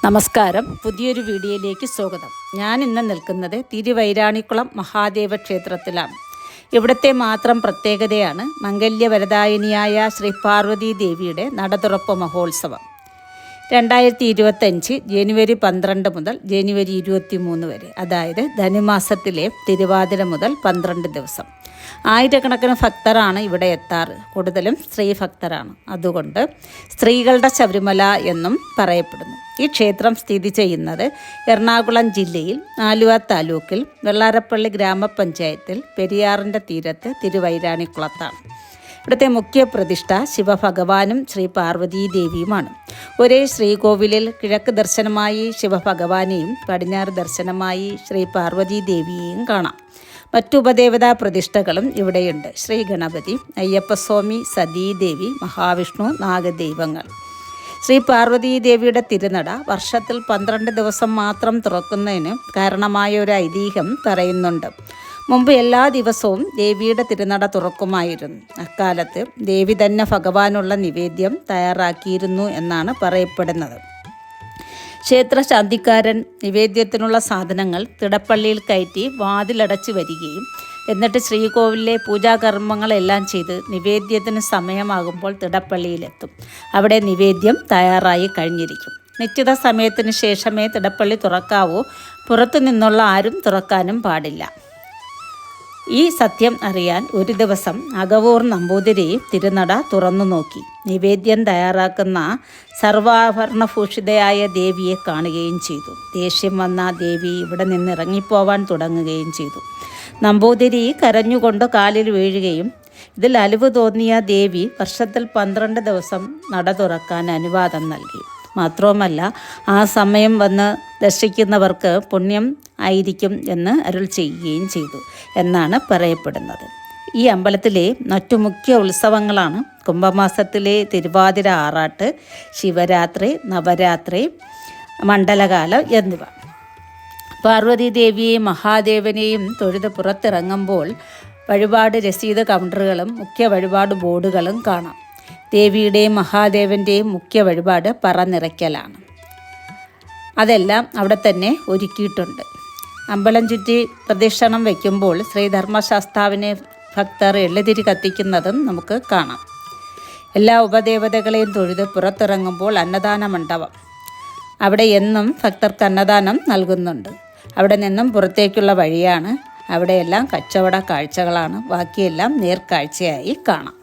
നമസ്കാരം, പുതിയൊരു വീഡിയോയിലേക്ക് സ്വാഗതം. ഞാൻ ഇന്ന് നിൽക്കുന്നത് തിരുവൈരാണിക്കുളം മഹാദേവ ക്ഷേത്രത്തിലാണ്. ഇവിടുത്തെ മാത്രം പ്രത്യേകതയാണ് മംഗല്യവരദായിനിയായ ശ്രീ പാർവതി ദേവിയുടെ നടതുറപ്പ് മഹോത്സവം. 2025 ജനുവരി 12 മുതൽ ജനുവരി 23 വരെ, അതായത് ധനുമാസത്തിലെ തിരുവാതിര മുതൽ 12 ദിവസം. ആയിരക്കണക്കിന് ഭക്തരാണ് ഇവിടെ എത്താറ്. കൂടുതലും സ്ത്രീ ഭക്തരാണ്. അതുകൊണ്ട് സ്ത്രീകളുടെ ശബരിമല എന്നും പറയപ്പെടുന്നു. ഈ ക്ഷേത്രം സ്ഥിതി ചെയ്യുന്നത് എറണാകുളം ജില്ലയിൽ ആലുവ താലൂക്കിൽ വെള്ളാരപ്പള്ളി ഗ്രാമപഞ്ചായത്തിൽ പെരിയാറിൻ്റെ തീരത്ത് തിരുവൈരാണിക്കുളത്താണ്. ഇവിടുത്തെ മുഖ്യ പ്രതിഷ്ഠ ശിവഭഗവാനും ശ്രീ പാർവതീ ദേവിയുമാണ്. ഒരേ ശ്രീകോവിലിൽ കിഴക്ക് ദർശനമായി ശിവഭഗവാനെയും പടിഞ്ഞാറ് ദർശനമായി ശ്രീ പാർവതീ ദേവിയെയും കാണാം. മറ്റു ഉപദേവതാ പ്രതിഷ്ഠകളും ഇവിടെയുണ്ട്. ശ്രീ ഗണപതി, അയ്യപ്പസ്വാമി, സതീദേവി, മഹാവിഷ്ണു, നാഗദൈവങ്ങൾ. ശ്രീ പാർവതീ ദേവിയുടെ തിരുനട വർഷത്തിൽ 12 ദിവസം മാത്രം തുറക്കുന്നതിന് കാരണമായ ഒരു ഐതിഹ്യം പറയുന്നുണ്ട്. മുമ്പ് എല്ലാ ദിവസവും ദേവിയുടെ തിരുനട തുറക്കുമായിരുന്നു. അക്കാലത്ത് ദേവി തന്നെ ഭഗവാനുള്ള നിവേദ്യം തയ്യാറാക്കിയിരുന്നു എന്നാണ് പറയപ്പെടുന്നത്. ക്ഷേത്രശാന്തിക്കാരൻ നിവേദ്യത്തിനുള്ള സാധനങ്ങൾ തിടപ്പള്ളിയിൽ കയറ്റി വാതിലടച്ച് വരികയും എന്നിട്ട് ശ്രീകോവിലിലെ പൂജാകർമ്മങ്ങളെല്ലാം ചെയ്ത് നിവേദ്യത്തിന് സമയമാകുമ്പോൾ തിടപ്പള്ളിയിലെത്തും. അവിടെ നിവേദ്യം തയ്യാറായി കഴിഞ്ഞിരിക്കും. നിശ്ചിത സമയത്തിന് ശേഷമേ തിടപ്പള്ളി തുറക്കാവൂ. പുറത്തു നിന്നുള്ള ആരും തുറക്കാനും പാടില്ല. ഈ സത്യം അറിയാൻ ഒരു ദിവസം അകവൂർ നമ്പൂതിരി തിരുനട തുറന്നു നോക്കി. നിവേദ്യം തയ്യാറാക്കുന്ന സർവാഭരണഭൂഷിതയായ ദേവിയെ കാണുകയും ചെയ്തു. ദേഷ്യം വന്ന ദേവി ഇവിടെ നിന്ന് ഇറങ്ങിപ്പോവാൻ തുടങ്ങുകയും ചെയ്തു. നമ്പൂതിരി കരഞ്ഞുകൊണ്ട് കാലിൽ വീഴുകയും ഇതിൽ അലിവ് തോന്നിയ ദേവി വർഷത്തിൽ 12 ദിവസം നട തുറക്കാൻ അനുവാദം നൽകി. മാത്രവുമല്ല, ആ സമയം വന്ന് ദർശിക്കുന്നവർക്ക് പുണ്യം ആയിരിക്കും എന്ന് അരുൾ ചെയ്യുകയും ചെയ്തു എന്നാണ് പറയപ്പെടുന്നത്. ഈ അമ്പലത്തിലെ മറ്റു മുഖ്യ ഉത്സവങ്ങളാണ് കുംഭമാസത്തിലെ തിരുവാതിര ആറാട്ട്, ശിവരാത്രി, നവരാത്രി, മണ്ഡലകാലം എന്നിവ. പാർവതി ദേവിയെയും മഹാദേവനെയും തൊഴുത് പുറത്തിറങ്ങുമ്പോൾ വഴിപാട് രസീത് കൗണ്ടറുകളും മുഖ്യ വഴിപാട് ബോർഡുകളും കാണാം. ദേവിയുടെയും മഹാദേവൻ്റെയും മുഖ്യ വഴിപാട് പറ നിറയ്ക്കലാണ്. അതെല്ലാം അവിടെ തന്നെ ഒരുക്കിയിട്ടുണ്ട്. അമ്പലം ചുറ്റി പ്രദക്ഷിണം വയ്ക്കുമ്പോൾ ശ്രീധർമ്മശാസ്താവിനെ ഭക്തർ എള്ളുതിരി കത്തിക്കുന്നതും നമുക്ക് കാണാം. എല്ലാ ഉപദേവതകളെയും തൊഴുത് പുറത്തിറങ്ങുമ്പോൾ അന്നദാന മണ്ഡപം. അവിടെ എന്നും ഭക്തർക്ക് അന്നദാനം നൽകുന്നുണ്ട്. അവിടെ നിന്നും പുറത്തേക്കുള്ള വഴിയാണ്. അവിടെയെല്ലാം കച്ചവട കാഴ്ചകളാണ്. ബാക്കിയെല്ലാം നേർക്കാഴ്ചയായി കാണാം.